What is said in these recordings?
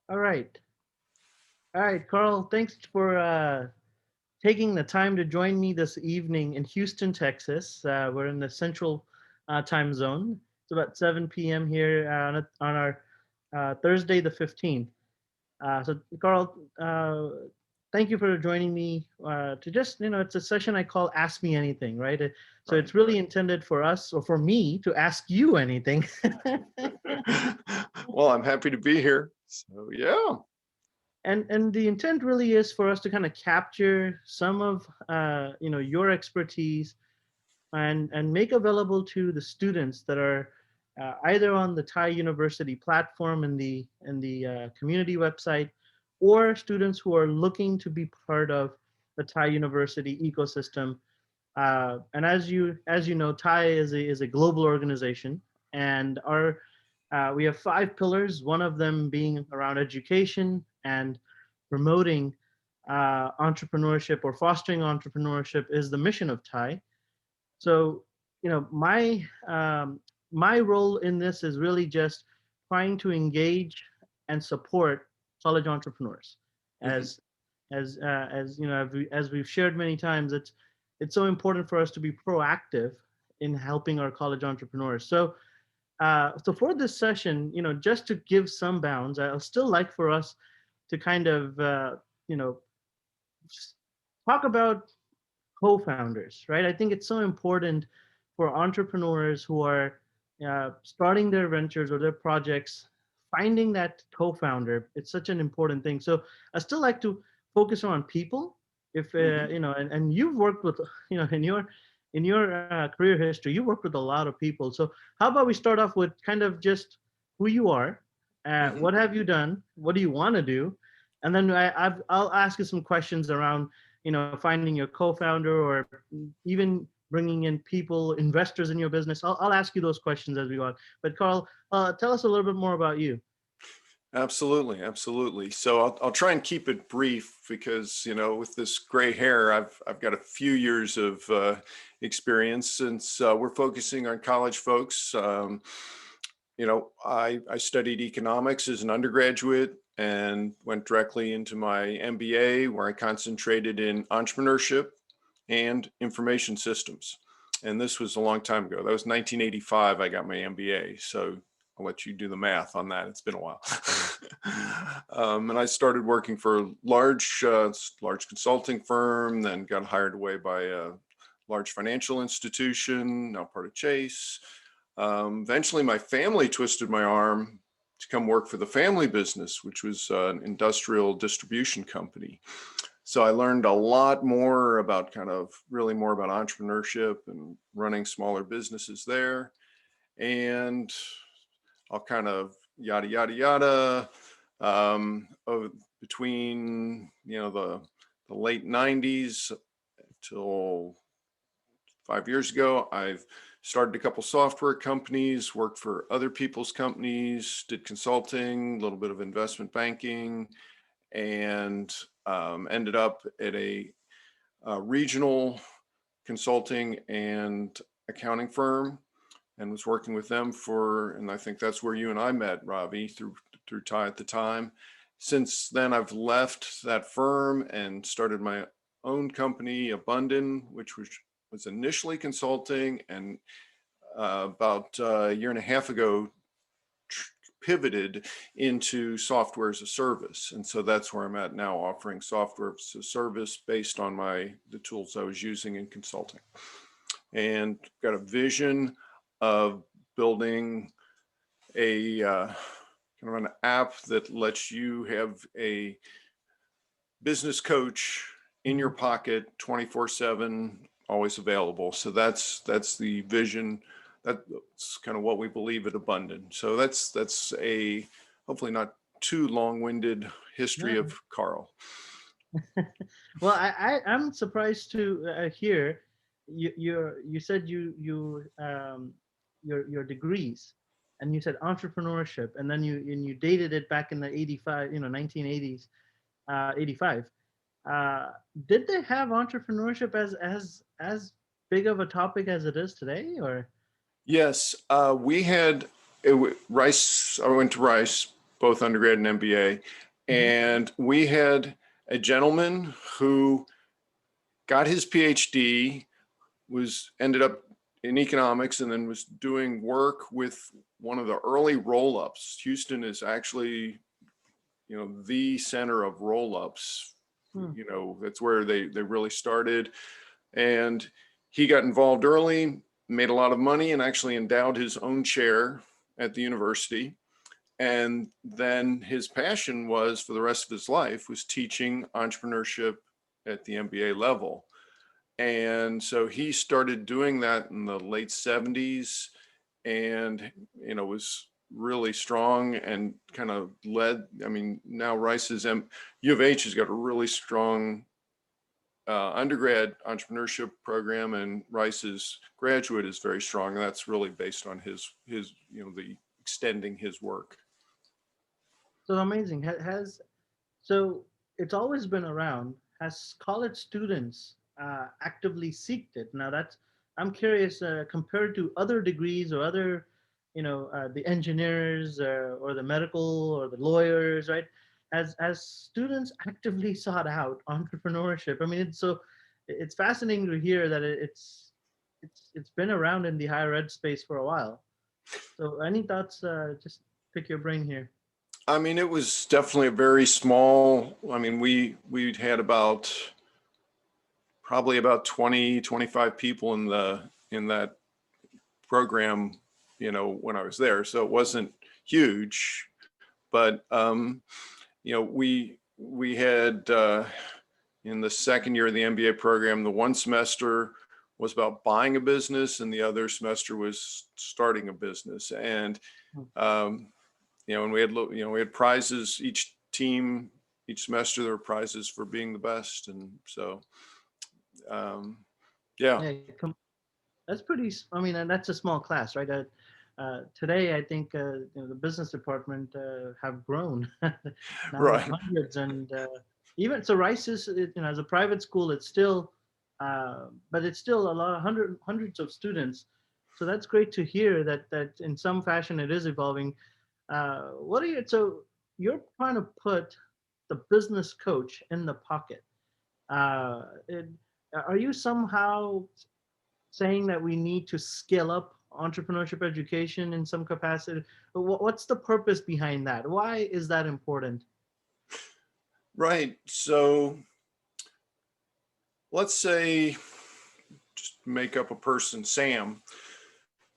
All right. All right, Carl, thanks for taking the time to join me this evening in Houston, Texas. We're in the central time zone. It's about 7 p.m. here on our Thursday, the 15th. So, Carl, thank you for joining me to just, it's a session I call Ask Me Anything, right? So Right. it's really intended for us or for me to ask you anything. Well, I'm happy to be here. So yeah. And the intent really is for us to kind of capture some of your expertise and make available to the students that are either on the TiE University platform in the community website, or students who are looking to be part of the TiE University ecosystem. And as you know, TiE is a global organization, and our we have 5 pillars. One of them being around education and promoting entrepreneurship or fostering entrepreneurship is the mission of TiE. So, my role in this is really just trying to engage and support college entrepreneurs. Mhm. As we've shared many times, it's so important for us to be proactive in helping our college entrepreneurs. So for this session, just to give some bounds, I'll still like for us to kind of, you know, talk about co-founders, right? I think it's so important for entrepreneurs who are starting their ventures or their projects, finding that co-founder. It's such an important thing. So I still like to focus on people. If Mhm. and you've worked with, in your career history, you worked with a lot of people. So how about we start off with kind of just who you are, Mhm. what have you done, what do you want to do, and then I'll ask you some questions around finding your co-founder or even bringing in people, investors in your business. I'll ask you those questions as we go on. But Carl, tell us a little bit more about you. Absolutely, absolutely. So I'll try and keep it brief because with this gray hair, I've got a few years of experience since we're focusing on college folks. I studied economics as an undergraduate and went directly into my MBA, where I concentrated in entrepreneurship and information systems. And this was a long time ago. That was 1985. I got my MBA. So I'll let you do the math on that. It's been a while. And I started working for a large consulting firm, then got hired away by a large financial institution, now part of Chase. Eventually, my family twisted my arm to come work for the family business, which was an industrial distribution company. So I learned a lot more about really more about entrepreneurship and running smaller businesses there. And I'll kind of yada, yada, yada. Between, the late 90s till 5 years ago, I've started a couple software companies, worked for other people's companies, did consulting, a little bit of investment banking, and ended up at a regional consulting and accounting firm, and was working with them and I think that's where you and I met, Ravi, through TiE at the time. Since then, I've left that firm and started my own company, Abunden, which was initially consulting, and about a year and a half ago pivoted into software as a service. And so that's where I'm at now, offering software as a service based on the tools I was using in consulting. And got a vision of building a kind of an app that lets you have a business coach in your Mhm. pocket 24/7, always available. So that's the vision. That's kind of what we believe at Abunden. So that's a hopefully not too long-winded history Yeah. of Karl. Well, I'm surprised to hear you said your degrees, and you said entrepreneurship, and then you dated it back in the 85, 1980s, 85. Uh, did they have entrepreneurship as big of a topic as it is today, or? Yes, we had Rice. I went to Rice, both undergrad and MBA. And we had a gentleman who got his PhD, ended up in economics, and then was doing work with one of the early roll-ups. Houston is actually, the center of roll-ups. That's where they really started. And he got involved early, made a lot of money, and actually endowed his own chair at the university. And then his passion was, for the rest of his life, was teaching entrepreneurship at the MBA level. And so he started doing that in the late 70s, and was really strong and kind of led. I mean, now Rice's U of H has got a really strong undergrad entrepreneurship program, and Rice's graduate is very strong, and that's really based on his the extending his work. So amazing. So it's always been around. Has college students actively seeked it? Now I'm curious, compared to other degrees or other, the engineers or the medical or the lawyers, right? As students actively sought out entrepreneurship. I mean, it's fascinating to hear that it's been around in the higher ed space for a while. So any thoughts? Just pick your brain here. I mean, it was definitely a very small. I mean, we'd had probably about 20, 25 people in that program, when I was there. So it wasn't huge, but we had in the second year of the MBA program, the one semester was about buying a business, and the other semester was starting a business. And and we had prizes each semester. There were prizes for being the best, and so yeah. That's pretty. I mean, and that's a small class, right? Today, I think the business department have grown now, Right. hundreds, and even so, Rice is as a private school, it's still, but it's still a lot of hundreds of students. So that's great to hear that in some fashion it is evolving. So you're trying to put the business coach in the pocket. Are you somehow saying that we need to scale up entrepreneurship education in some capacity? What's the purpose behind that? Why is that important? Right. So let's say, just make up a person, Sam.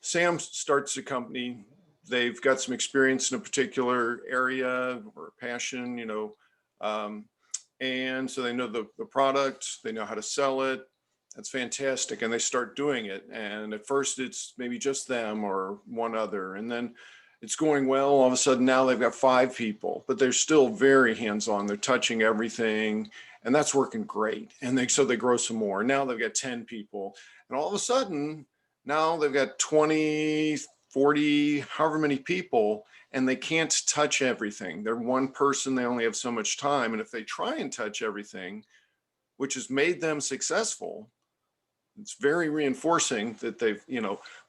Sam starts a company. They've got some experience in a particular area or passion, and so they know the product, they know how to sell it. That's fantastic. And they start doing it. And at first it's maybe just them or one other. And then it's going well. All of a sudden now they've got 5 people, but they're still very hands-on. They're touching everything, and that's working great. And so they grow some more. Now they've got 10 people. And all of a sudden now they've got 20, 40, however many people, and they can't touch everything. They're one person. They only have so much time. And if they try and touch everything, which has made them successful, it's very reinforcing that they've,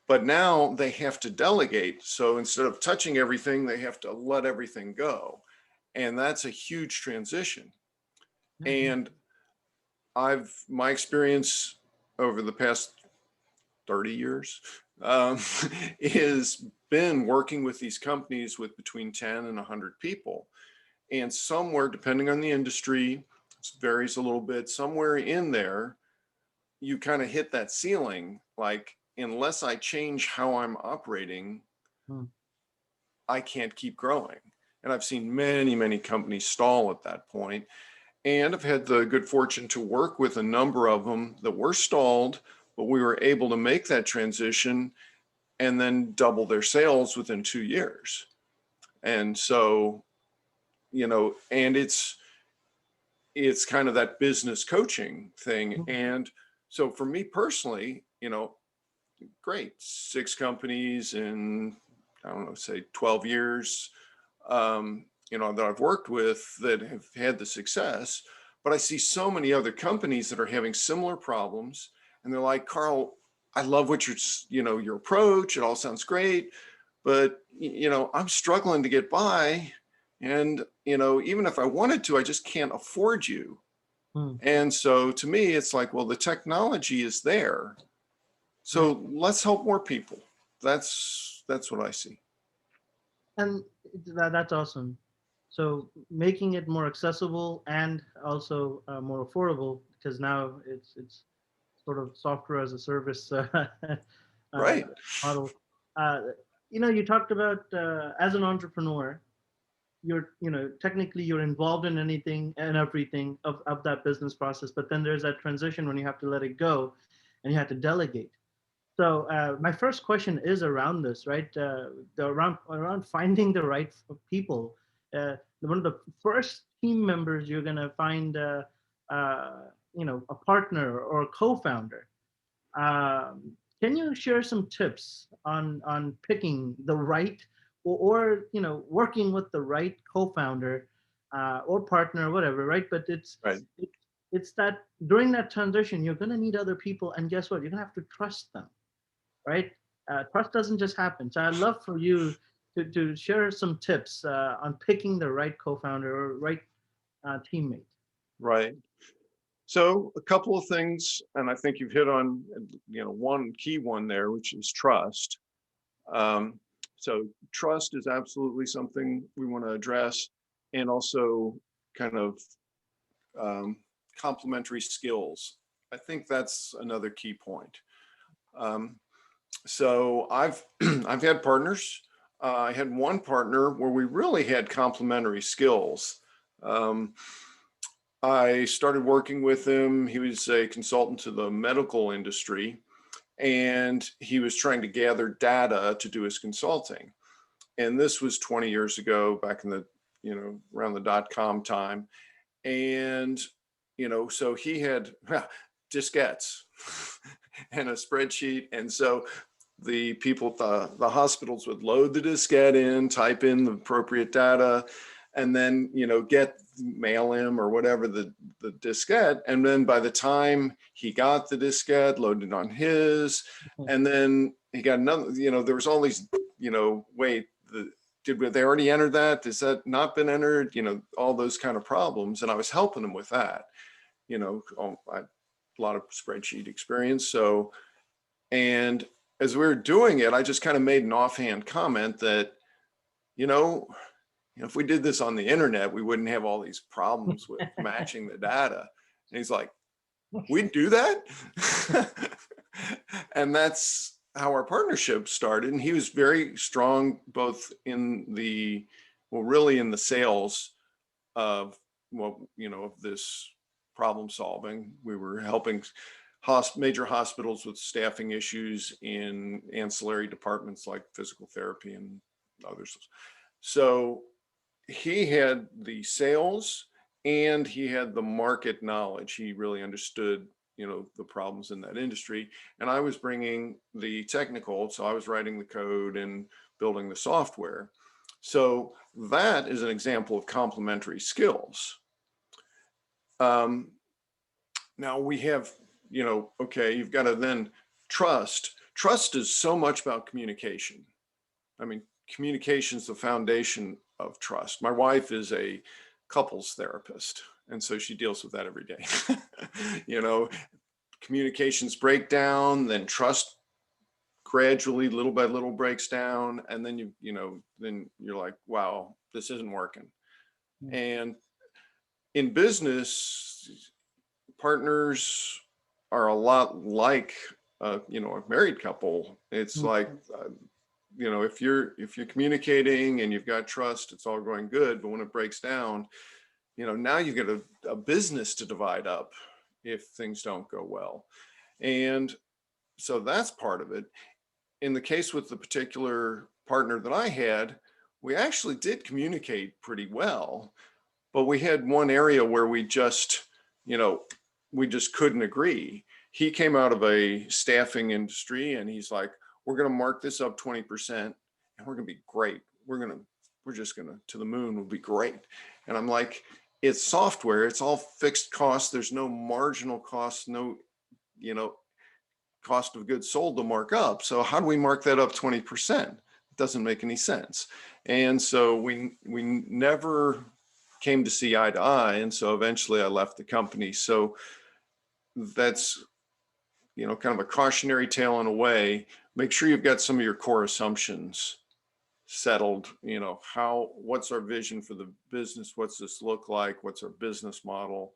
but now they have to delegate. So instead of touching everything, they have to let everything go. And that's a huge transition. And my experience over the past 30 years is been working with these companies with between 10 and 100 people. And somewhere, depending on the industry, it varies a little bit, somewhere in there, you kind of hit that ceiling. Like, unless I change how I'm operating, I can't keep growing. And I've seen many, many companies stall at that point. And I've had the good fortune to work with a number of them that were stalled, but we were able to make that transition and then double their sales within 2 years. And so, and it's kind of that business coaching thing. And so for me personally, great, 6 companies in, I don't know, say 12 years, that I've worked with that have had the success. But I see so many other companies that are having similar problems, and they're like, Karl, I love what your approach, it all sounds great, but I'm struggling to get by And, you know, even if I wanted to, I just can't afford you. Hmm. And so to me, it's like, well, the technology is there. Right. So let's help more people. That's what I see. And that's awesome. So making it more accessible and also more affordable, because now it's sort of software as a service uh, Right. model. Uh, you talked about as an entrepreneur, technically you're involved in anything and everything of that business process, but then there's that transition when you have to let it go and you have to delegate. So my first question is around this, right? Around finding the right people. One of the first team members you're gonna find, a partner or a co-founder. Can you share some tips on picking the right, or working with the right co-founder or partner or whatever, right? But Right. it's that during that transition you're gonna need other people, and guess what? You're gonna have to trust them, right? Trust doesn't just happen. So I'd love for you to share some tips on picking the right co-founder or right teammate. Right. So a couple of things, and I think you've hit on, you know, one key one there, which is trust. Um, so trust is absolutely something we want to address, and also kind of um, complementary skills. I think that's another key point. Um, so I've I've had partners. I had one partner where we really had complementary skills. Um, I started working with him. He was a consultant to the medical industry, and he was trying to gather data to do his consulting. And this was 20 years ago, back in the, you know, around the dot-com time. And, you know, so he had diskettes and a spreadsheet. And so the people at the hospitals would load the diskette in, type in the appropriate data, and then, you know, mail him or whatever the diskette. And then by the time he got the diskette, loaded on his, and then he got another, you know, there was all these, you know, wait, did they already enter that? Has that not been entered? You know, all those kind of problems. And I was helping him with that, you know, a lot of spreadsheet experience. So, and as we were doing it, I just kind of made an offhand comment that, you know, if we did this on the internet, we wouldn't have all these problems with matching the data. And he's like, we do that? And that's how our partnership started. And he was very strong, both in really in the sales of, well, you know, of this problem solving. We were helping major hospitals with staffing issues in ancillary departments like physical therapy and others. So he had the sales and he had the market knowledge. He really understood, you know, the problems in that industry. And I was bringing the technical, so I was writing the code and building the software. So that is an example of complementary skills. Now we have, you know, okay, you've got to then trust. Trust is so much about communication. I mean, communication is the foundation of trust. My wife is a couples therapist, and so she deals with that every day. You know, communications break down, then trust gradually, little by little, breaks down, and then then you're like, wow, this isn't working. Hmm. And in business, partners are a lot like you know, a married couple. It's like you know, if you're communicating and you've got trust, it's all going good. But when it breaks down, you know, now you've got a business to divide up if things don't go well. And so that's part of it. In the case with the particular partner that I had, we actually did communicate pretty well, but we had one area where we just, you know, we just couldn't agree. He came out of a staffing industry and he's like, we're going to mark this up 20% and we're going to be great. We're just going to the moon, will be great. And I'm like, it's software, it's all fixed costs. There's no marginal cost, no, you know, cost of goods sold to mark up. So how do we mark that up 20%? doesn't make any sense. And so we never came to see eye to eye. And so eventually I left the company. So that's, kind of a cautionary tale in a way. Make sure you've got some of your core assumptions settled. What's our vision for the business? What's this look like? What's our business model?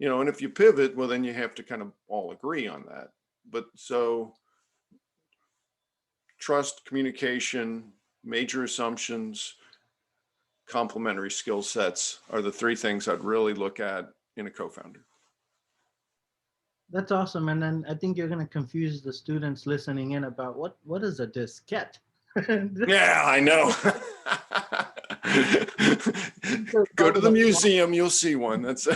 And if you pivot, well, then you have to kind of all agree on that. But so trust, communication, major assumptions, complementary skill sets are the three things I'd really look at in a co-founder. That's awesome. And then I think you're going to confuse the students listening in about what is a diskette? Yeah, I know. Go to the museum, you'll see one. That's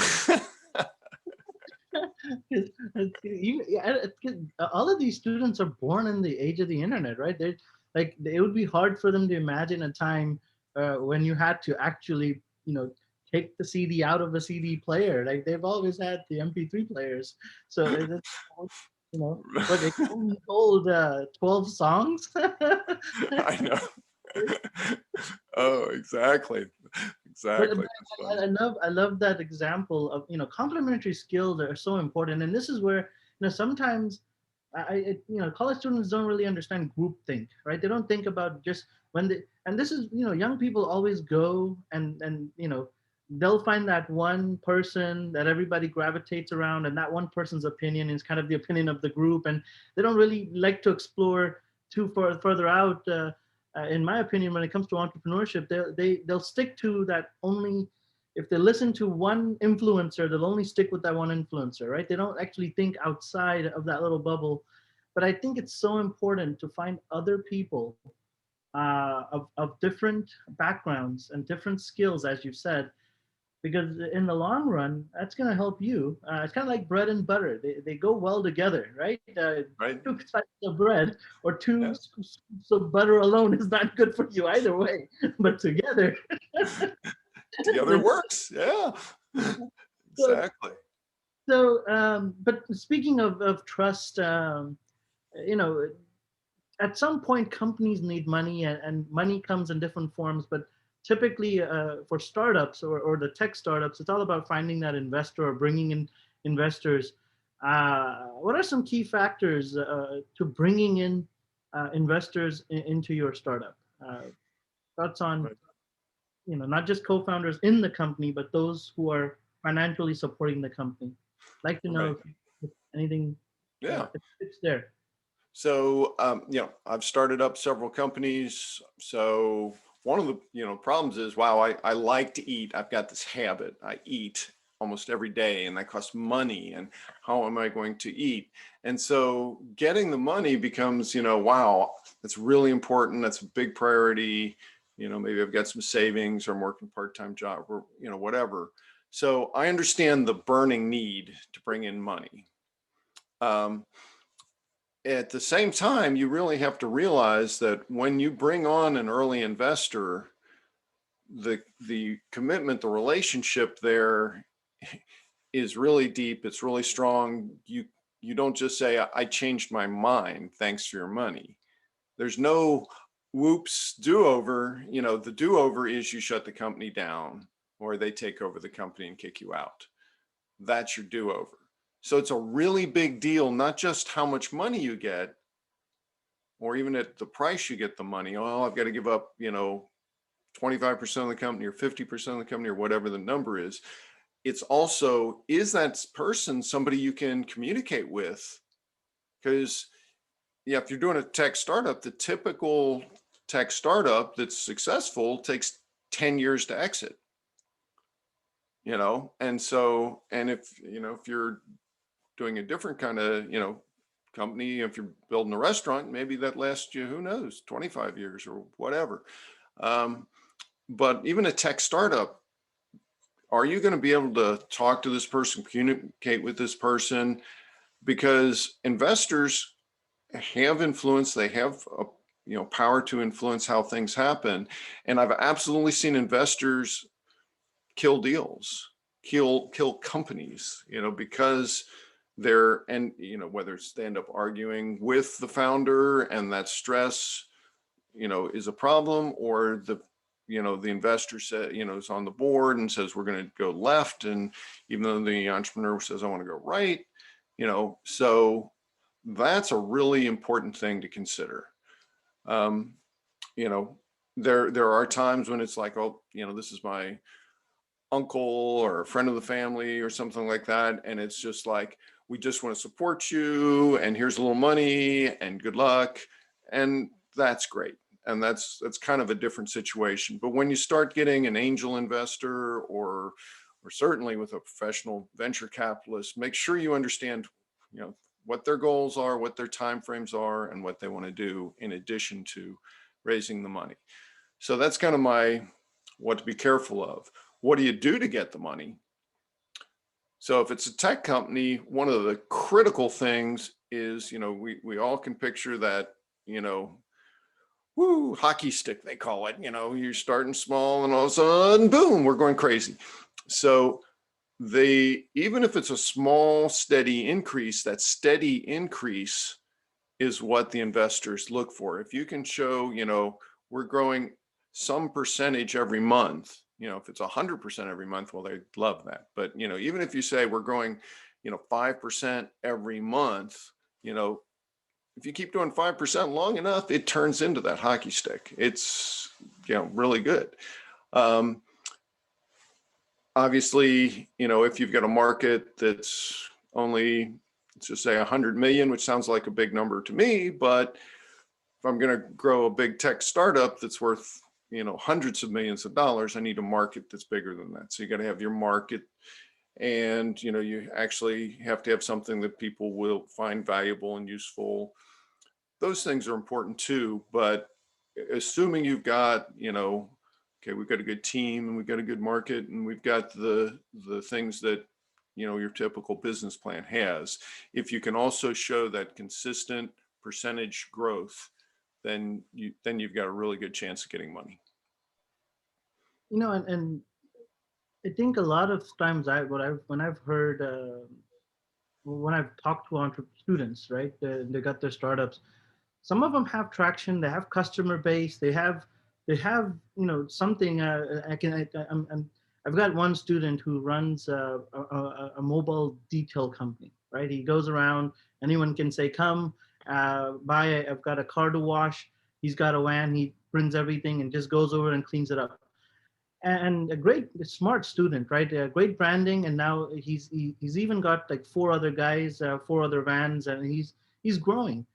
all of these students are born in the age of the internet, right? They like it would be hard for them to imagine a time when you had to actually, take the CD out of a CD player. Like they've always had the MP3 players, so but they only hold 12 songs. I know. Oh, exactly. But Exactly. I love that example of complementary skills are so important, and this is where sometimes college students don't really understand groupthink, right? They don't think about just when they, and this is young people always go and they'll find that one person that everybody gravitates around, and that one person's opinion is kind of the opinion of the group, and they don't really like to explore further out. In my opinion, when it comes to entrepreneurship, they'll stick to that only. If they listen to one influencer, they'll only stick with that one influencer, right? They don't actually think outside of that little bubble. But I think it's so important to find other people of different backgrounds and different skills, as you said, because in the long run, that's going to help you. It's kind of like bread and butter; they go well together, right? Right. Two slices of bread or two Yeah. scoops of butter alone is not good for you either way, but together. Together it works. Yeah. so, Exactly. but speaking of trust, you know, at some point companies need money, and money comes in different forms, but typically for startups or the tech startups, it's all about finding that investor or bringing in investors. What are some key factors to bringing in investors into your startup? Thoughts on, Right. not just co-founders in the company, but those who are financially supporting the company. I'd like to know Right. if anything Yeah. if it's there. So, I've started up several companies. So one of the, problems is, wow, I like to eat. I've got this habit. I eat almost every day, and that costs money. And how am I going to eat? And so getting the money becomes, wow, that's really important. That's a big priority. Maybe I've got some savings, or I'm working part-time job, or, whatever. So I understand the burning need to bring in money. At the same time, you really have to realize that when you bring on an early investor, the commitment, the relationship there is really deep. It's really strong. You don't just say, I changed my mind, thanks for your money. There's no whoops do-over. The do-over is you shut the company down, or they take over the company and kick you out. That's your do-over. So it's a really big deal, not just how much money you get, or even at the price you get the money. Oh, I've got to give up, 25% of the company, or 50% of the company, or whatever the number is. It's also, is that person somebody you can communicate with? Because if you're doing a tech startup, the typical tech startup that's successful takes 10 years to exit. And so, and if you're doing a different kind of, company, if you're building a restaurant, maybe that lasts you, who knows, 25 years or whatever. But even a tech startup, are you going to be able to talk to this person, communicate with this person? Because investors have influence, they have power to influence how things happen. And I've absolutely seen investors kill deals, kill companies, because they're, and whether it's they end up arguing with the founder, and that stress is a problem, or the investor said, is on the board and says, we're going to go left. And even though the entrepreneur says, I want to go right, so that's a really important thing to consider. Um, you know, there are times when it's like, oh, this is my uncle or a friend of the family or something like that. And it's just like, we just want to support you, and here's a little money and good luck. And that's great. And that's kind of a different situation. But when you start getting an angel investor, or certainly with a professional venture capitalist, make sure you understand, what their goals are, what their timeframes are, and what they want to do in addition to raising the money. So that's kind of what to be careful of. What do you do to get the money? So if it's a tech company, one of the critical things is, we all can picture that, hockey stick, they call it. You're starting small and all of a sudden, boom, we're going crazy. So even if it's a small, steady increase, that steady increase is what the investors look for. If you can show, we're growing some percentage every month, if it's 100% every month, well, they love that. But, even if you say we're growing, 5% every month, if you keep doing 5% long enough, it turns into that hockey stick. It's, really good. Obviously, if you've got a market that's only, let's just say 100 million, which sounds like a big number to me, but if I'm going to grow a big tech startup that's worth, hundreds of millions of dollars, I need a market that's bigger than that. So you got to have your market, and, you actually have to have something that people will find valuable and useful. Those things are important too, but assuming you've got, okay, we've got a good team and we've got a good market and we've got the things that, your typical business plan has. If you can also show that consistent percentage growth, then you've got a really good chance of getting money. And I think a lot of times when I've heard, when I've talked to students, right, they got their startups. Some of them have traction, they have customer base, they have something. I've got one student who runs a mobile detail company, right? He goes around, anyone can say, come buy, I've got a car to wash. He's got a van, he brings everything and just goes over and cleans it up. And a great smart student, right? Great branding, and now he's even got like 4 other guys, 4 other vans, and he's growing.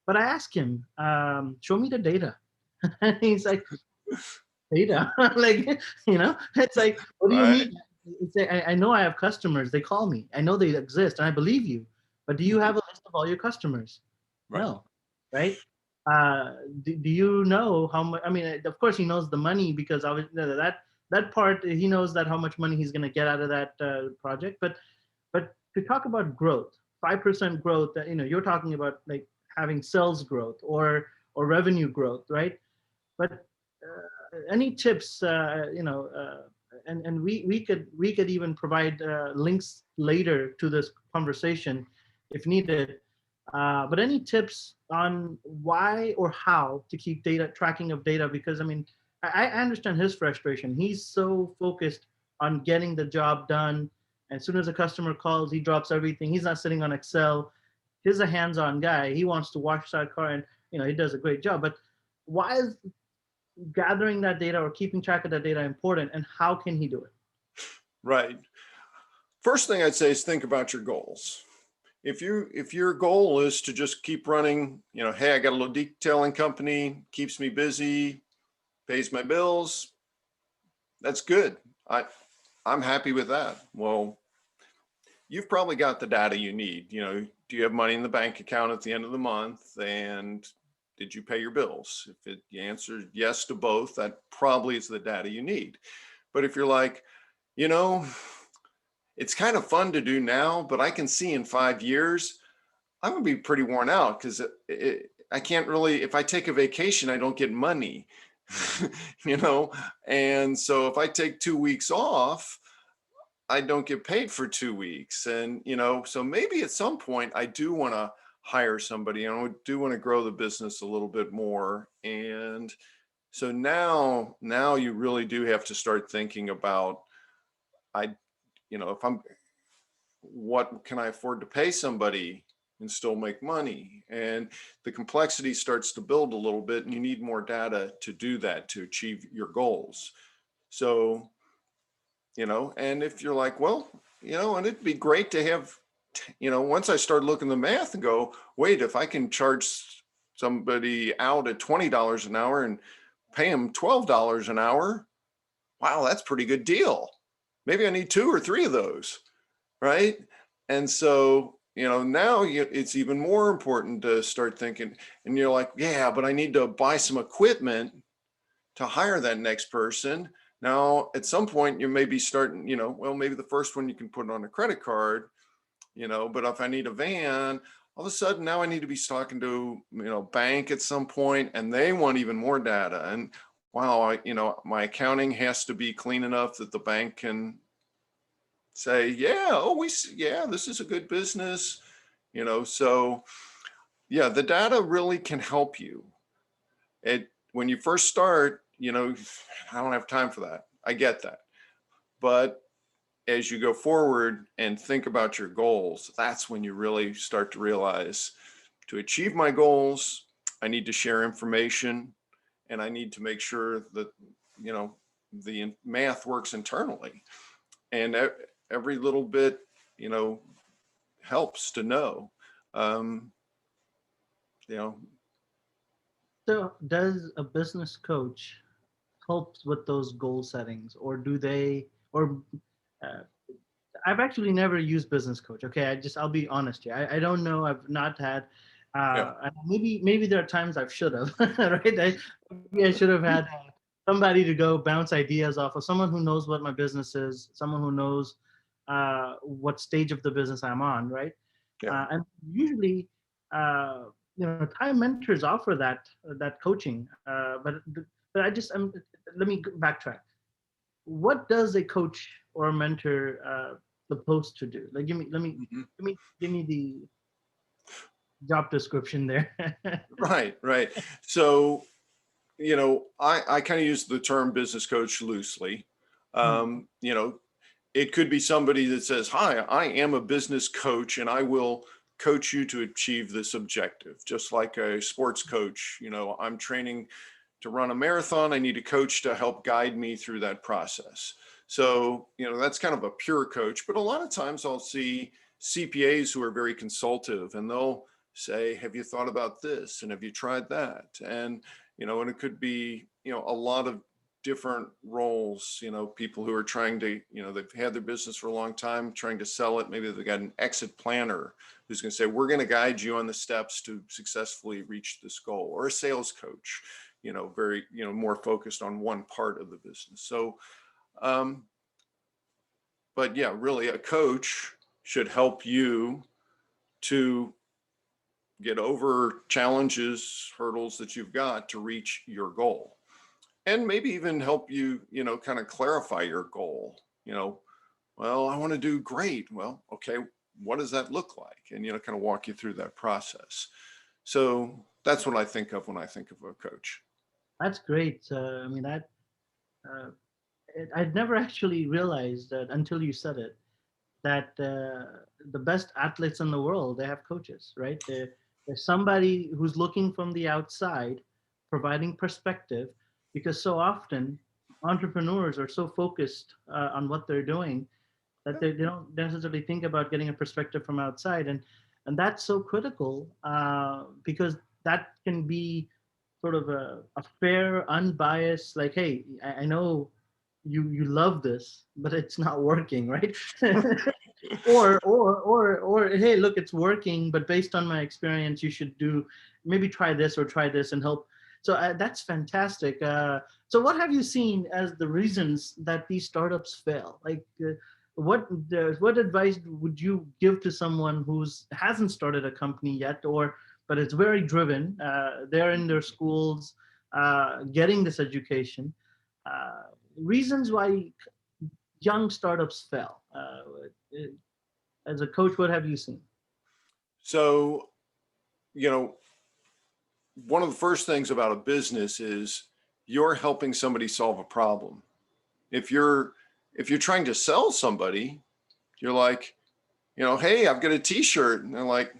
But I asked him, show me the data. And he's like, data? Like, it's like, what do you Right. mean? It's like, I know I have customers. They call me. I know they exist and I believe you. But do you have a list of all your customers? Right. No. Right? Do you know how much? I mean, of course he knows the money, because that part, he knows that how much money he's going to get out of that project. But to talk about growth, 5% growth, you're talking about like having sales growth or revenue growth, right? But any tips, and we could even provide links later to this conversation if needed. But any tips on why or how to keep tracking of data? Because I mean, I understand his frustration. He's so focused on getting the job done. As soon as a customer calls, he drops everything. He's not sitting on Excel. He's a hands-on guy. He wants to wash that car, and he does a great job. But why is gathering that data or keeping track of that data important, and how can he do it? Right. First thing I'd say is think about your goals. If your goal is to just keep running, hey, I got a little detailing company, keeps me busy, pays my bills, that's good. I'm happy with that. Well, you've probably got the data you need. Do you have money in the bank account at the end of the month, and did you pay your bills? If you answer yes to both, that probably is the data you need. But if you're like, it's kind of fun to do now, but I can see in 5 years, I'm going to be pretty worn out, because I can't really, if I take a vacation, I don't get money, and so if I take 2 weeks off, I don't get paid for 2 weeks. And, so maybe at some point I do want to hire somebody, and I do want to grow the business a little bit more. And so now you really do have to start thinking about, I, if I'm, what can I afford to pay somebody and still make money? And the complexity starts to build a little bit, and you need more data to do that, to achieve your goals. So, and if you're like, well, and it'd be great to have, once I start looking at the math and go, wait, if I can charge somebody out at $20 an hour and pay them $12 an hour, wow, that's a pretty good deal. Maybe I need 2 or 3 of those, right? And so, now it's even more important to start thinking, and you're like, yeah, but I need to buy some equipment to hire that next person. Now, at some point, you may be starting, well, maybe the first one you can put on a credit card, but if I need a van, all of a sudden now I need to be talking to, bank at some point, and they want even more data. And wow, my accounting has to be clean enough that the bank can say, yeah, oh, yeah, this is a good business, so yeah, the data really can help you. When you first start, I don't have time for that. I get that. But as you go forward and think about your goals, that's when you really start to realize, to achieve my goals, I need to share information, and I need to make sure that, the math works internally. And every little bit, helps to know. Um, you know, So does a business coach helps with those goal settings, or do they, or uh, I've actually never used business coach. Okay, I'll be honest here. I don't know. I've not had. yeah, Maybe there are times I should have. Right. Maybe I should have had somebody to go bounce ideas off of. Someone who knows what my business is. Someone who knows what stage of the business I'm on. Right. yeah. And usually, uh, TiE mentors offer that coaching. But let me backtrack. What does a coach or a mentor supposed to do? Like, Mhm. give me the job description there. Right. So, I kind of use the term business coach loosely. Hmm. Um, you know, it could be somebody that says, hi, I am a business coach and I will coach you to achieve this objective. Just like a sports coach, I'm training to run a marathon. I need a coach to help guide me through that process. So, that's kind of a pure coach. But a lot of times I'll see CPAs who are very consultative, and they'll say, have you thought about this? And have you tried that? And it could be, a lot of different roles, people who are trying to, they've had their business for a long time, trying to sell it. Maybe they've got an exit planner who's going to say, we're going to guide you on the steps to successfully reach this goal, or a sales coach, very, more focused on one part of the business. So, um, but yeah, really a coach should help you to get over challenges, hurdles that you've got to reach your goal. And maybe even help you, kind of clarify your goal. Well, I want to do great. Well, okay, what does that look like? And, kind of walk you through that process. So that's what I think of when I think of a coach. That's great. I mean, uh, I'd never actually realized that until you said it, that the best athletes in the world, they have coaches, right? There's somebody who's looking from the outside, providing perspective, because so often entrepreneurs are so focused on what they're doing that they don't necessarily think about getting a perspective from outside, and that's so critical because that can be sort of a fair, unbiased, like, hey, I know you love this, but it's not working, right? Or hey, look, it's working, but based on my experience, you should do maybe try this or try this and help. So that's fantastic. So what have you seen as the reasons that these startups fail? Like, what advice would you give to someone who's hasn't started a company yet, or but it's very driven? They're in their schools, getting this education. Reasons why young startups fail. As a coach, what have you seen? So you know, one of the first things about a business is you're helping somebody solve a problem. If you're trying to sell somebody, you're like, you know, hey, I've got a t-shirt. And they're like,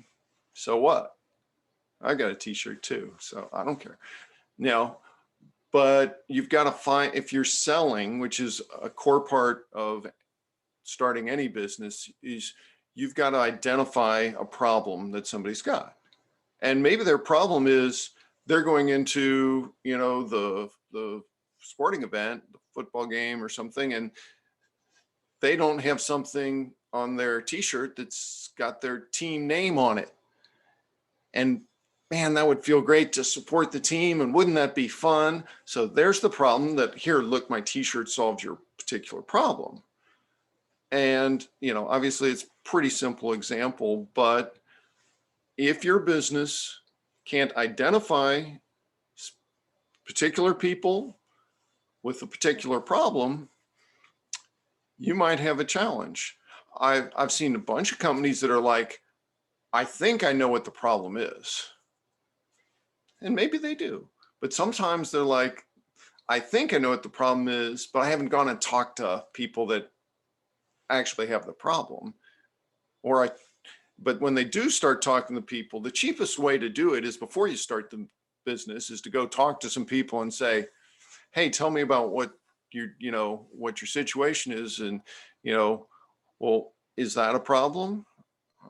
so what? I got a t-shirt too, so I don't care. Now, but you've got to find, if you're selling, which is a core part of starting any business, is you've got to identify a problem that somebody's got. And maybe their problem is they're going into, you know, the sporting event, the football game or something, and they don't have something on their t-shirt that's got their team name on it. And man, that would feel great to support the team. And wouldn't that be fun? So there's the problem that, here, look, my t-shirt solves your particular problem. And, you know, obviously it's pretty simple example, but if your business can't identify particular people with a particular problem, you might have a challenge. I've seen a bunch of companies that are like, I think I know what the problem is. And maybe they do, but sometimes they're like, I think I know what the problem is, but I haven't gone and talked to people that actually have the problem. But when they do start talking to people, the cheapest way to do it is, before you start the business, is to go talk to some people and say, hey, tell me about what what your situation is. And, you know, well, is that a problem?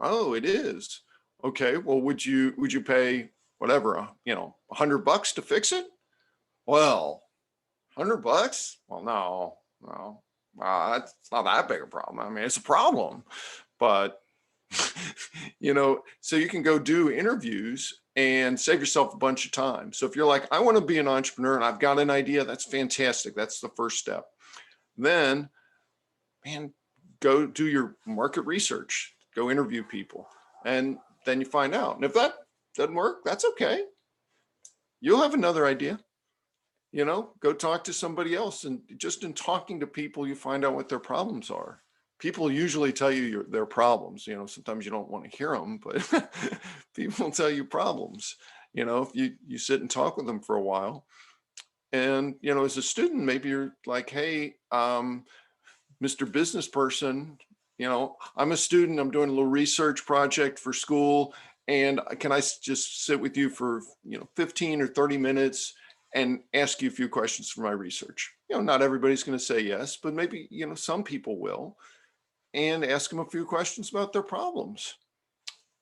Oh, it is. Okay. Well, would you pay whatever, $100 to fix it? Well, $100? Well, no, that's not that big a problem. I mean, it's a problem, but so you can go do interviews and save yourself a bunch of time. So if you're like, I want to be an entrepreneur and I've got an idea, that's fantastic. That's the first step. Then, man, go do your market research, go interview people, and then you find out. And if that doesn't work, that's okay. You'll have another idea. Go talk to somebody else. And just in talking to people, you find out what their problems are. People usually tell you their problems. Sometimes you don't want to hear them, but people tell you problems. If you sit and talk with them for a while. And, as a student, maybe you're like, hey, Mr. Business Person, I'm a student, I'm doing a little research project for school. And can I just sit with you for, 15 or 30 minutes and ask you a few questions for my research? Not everybody's going to say yes, but maybe, some people will. And ask them a few questions about their problems.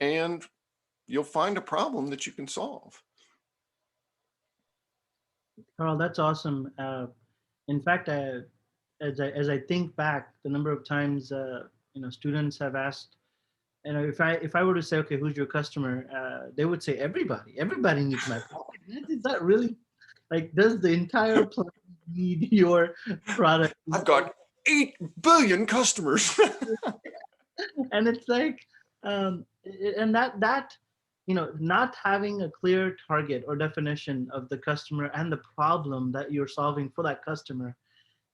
And you'll find a problem that you can solve. Karl, that's awesome. In fact, as I think back, the number of times students have asked, if I were to say, okay, who's your customer? They would say everybody. Everybody needs my product. Is that really, like, does the entire planet need your product? I've got 8 billion customers. And it's like, and that not having a clear target or definition of the customer and the problem that you're solving for that customer,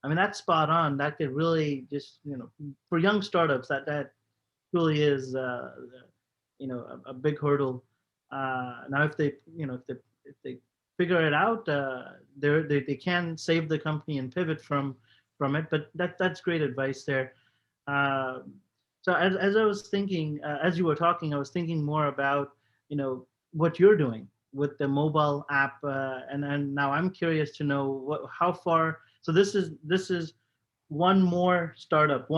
I mean, that's spot on. That could really just, for young startups, that really is, a big hurdle. Now, if they figure it out, they can save the company and pivot from it. But that's great advice there. So as I was thinking, as you were talking, I was thinking more about, what you're doing with the mobile app, and now I'm curious to know how far. So this is one more startup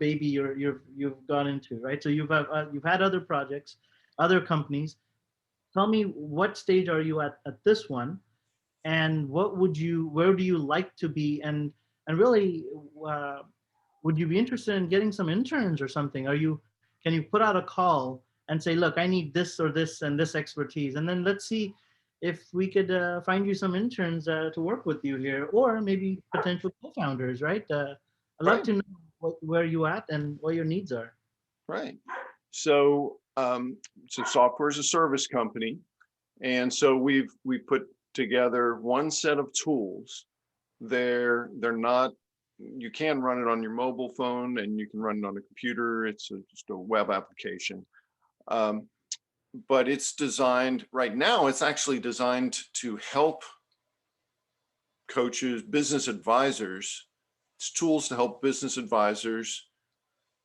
baby you've gone into, right? So you've had other projects, other companies. Tell me, what stage are you at this one, and where do you like to be, and really, would you be interested in getting some interns or something? Can you put out a call and say, look, I need this or this and this expertise, and then let's see if we could find you some interns to work with you here, or maybe potential co-founders, right? I'd love to know where you at and what your needs are. Right. So software is a service company. And so we put together one set of tools. They're not, you can run it on your mobile phone and you can run it on a computer. It's just a web application. but it's designed right now, it's actually designed to help coaches, business advisors. It's tools to help business advisors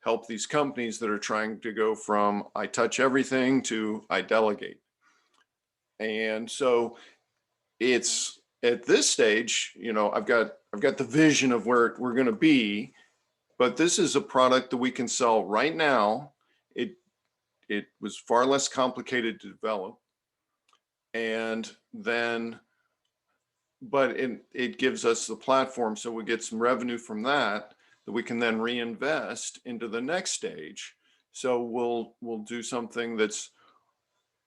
help these companies that are trying to go from I touch everything to I delegate. And so it's at this stage, I've got the vision of where we're going to be, but this is a product that we can sell right now. It was far less complicated to develop, and then but it gives us the platform, so we get some revenue from that we can then reinvest into the next stage. So we'll do something that's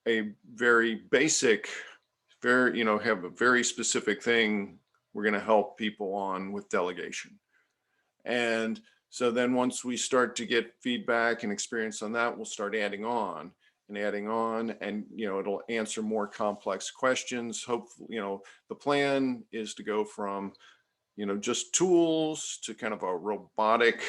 a very basic, have a very specific thing we're going to help people on with delegation. And so then once we start to get feedback and experience on that, we'll start adding on, and it'll answer more complex questions. Hopefully, the plan is to go from, just tools to kind of a robotic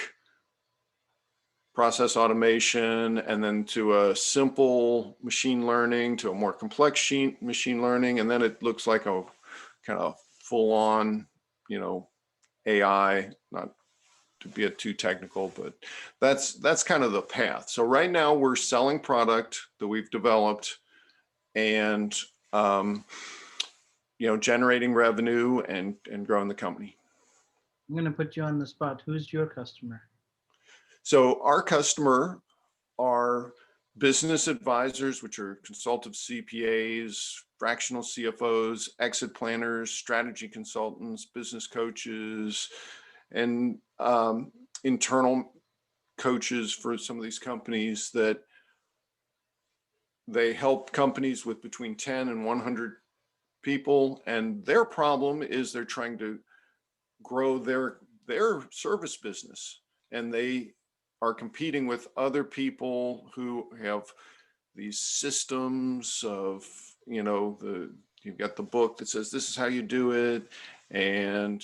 process automation, and then to a simple machine learning, to a more complex machine learning. And then it looks like a kind of full on, AI, not to be too technical, but that's kind of the path. So right now we're selling product that we've developed and, generating revenue and growing the company. I'm going to put you on the spot. Who's your customer? So our customer are business advisors, which are consultative CPAs, fractional CFOs, exit planners, strategy consultants, business coaches, and internal coaches for some of these companies that they help companies with between 10 and 100 people. And their problem is they're trying to grow their service business, and they are competing with other people who have these systems of, you've got the book that says this is how you do it. And,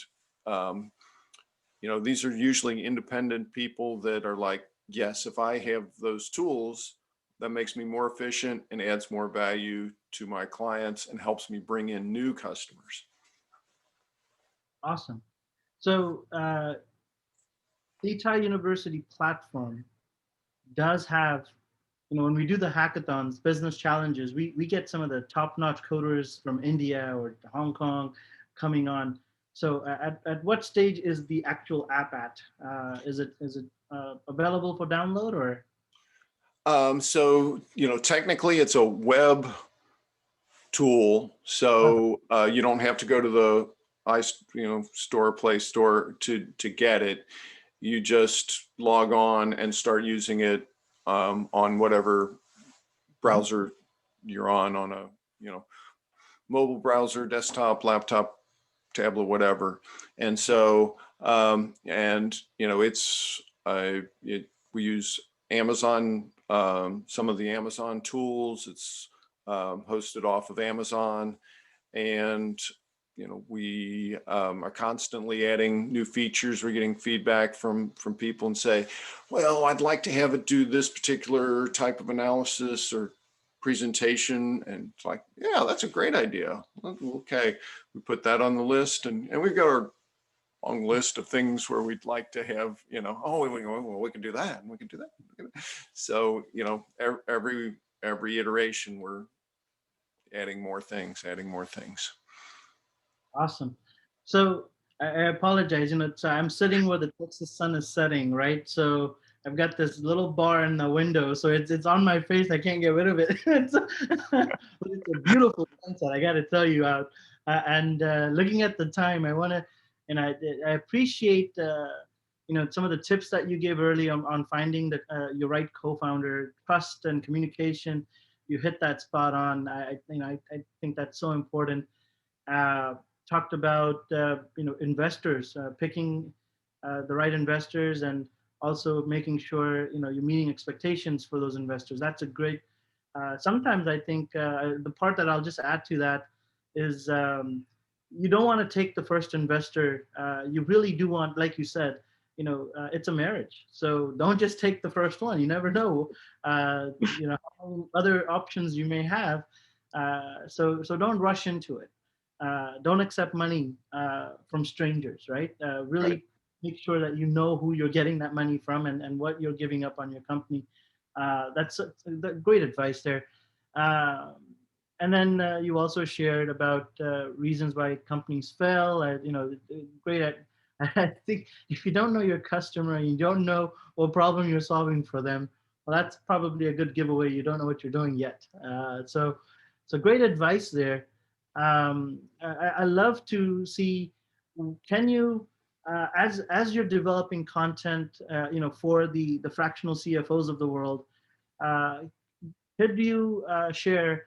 these are usually independent people that are like, yes, if I have those tools, that makes me more efficient and adds more value to my clients and helps me bring in new customers. Awesome. So the TiE University platform does have, when we do the hackathons, business challenges, we get some of the top-notch coders from India or Hong Kong coming on. So at what stage is the actual app at? Is it available for download or? So, technically it's a web tool. So you don't have to go to the Play Store to get it. You just log on and start using it on whatever browser you're on a, mobile browser, desktop, laptop, tablet, whatever. And so, we use Amazon, some of the Amazon tools. It's hosted off of Amazon, and we are constantly adding new features. We're getting feedback from people and say, well, I'd like to have it do this particular type of analysis or presentation. And it's like, yeah, that's a great idea. Okay, we put that on the list, and we've got our long list of things where we'd like to have, we can do that, and we can do that. So, every iteration we're adding more things. Awesome. So I apologize, so I'm sitting where the Texas sun is setting, right? So I've got this little bar in the window, so it's on my face. I can't get rid of it. But it's a beautiful sunset, I got to tell you. And looking at the time, I appreciate some of the tips that you gave early on finding your right co-founder, trust and communication. You hit that spot on. I think that's so important. Talked about investors, picking the right investors, and also making sure you're meeting expectations for those investors. That's a great. Sometimes I think the part that I'll just add to that is you don't want to take the first investor. You really do want, like you said, it's a marriage. So don't just take the first one. You never know, how other options you may have. So don't rush into it. Don't accept money from strangers, right? Right. Really make sure that you know who you're getting that money from, and what you're giving up on your company. That's great advice there. Uh, and then you also shared about reasons why companies fail. Great at I think if you don't know your customer and you don't know what problem you're solving for them, well, that's probably a good giveaway. You don't know what you're doing yet. So great advice there. I love to see. Can you, as you're developing content, for the fractional CFOs of the world, uh, could you share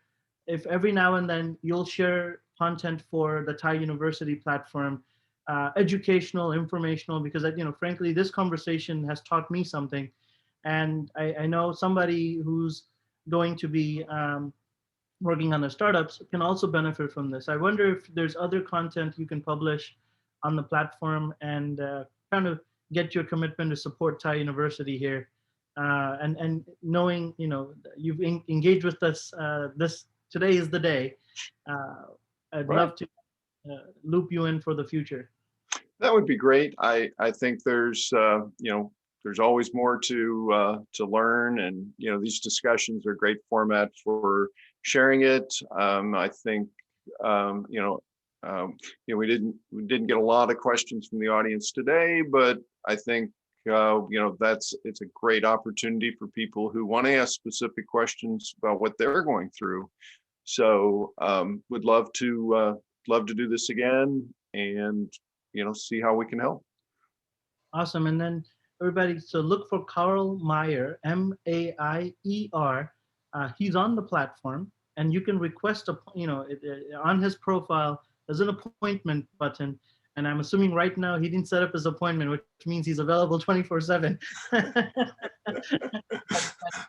if every now and then you'll share content for the TiE University platform, educational, informational, because frankly, this conversation has taught me something, and I know somebody who's going to be working on their startups can also benefit from this. I wonder if there's other content you can publish on the platform and kind of get your commitment to support TiE University here. And knowing, you've engaged with us, this today is the day. Uh, I'd Right. love to loop you in for the future. That would be great. I think there's always more to learn, and these discussions are great format for sharing it. I think we didn't get a lot of questions from the audience today, but I think it's a great opportunity for people who want to ask specific questions about what they're going through. So would love to do this again, and see how we can help. Awesome. And then everybody, so look for Karl Maier, Maier. He's on the platform, and you can request on his profile, there's an appointment button. And I'm assuming right now he didn't set up his appointment, which means he's available 24/7.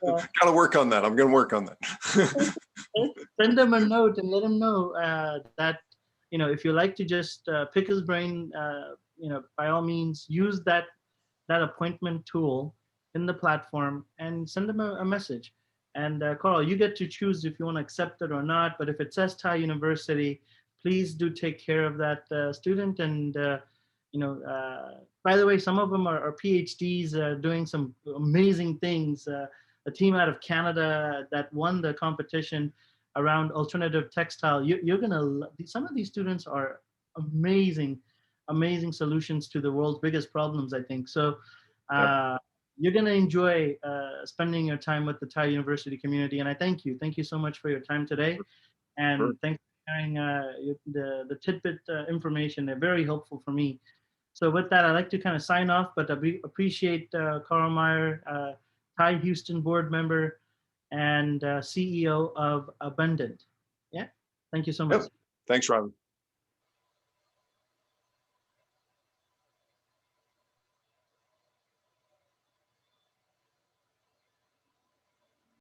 Got to work on that. I'm going to work on that. Send him a note and let him know that if you like to just pick his brain, by all means use that appointment tool in the platform and send them a message. And Carl, you get to choose if you want to accept it or not. But if it says TiE University, please do take care of that student. And by the way, some of them are PhDs doing some amazing things. A team out of Canada that won the competition around alternative textile. You're gonna. Some of these students are amazing, amazing solutions to the world's biggest problems, I think. So you're going to enjoy spending your time with the TiE University community. And I thank you. Thank you so much for your time today. And Sure. thanks for sharing the tidbit information. They're very helpful for me. So with that, I'd like to kind of sign off, but I appreciate Karl Maier, TiE Houston board member and CEO of Abunden. Yeah. Thank you so much. Yep. Thanks, Ravi.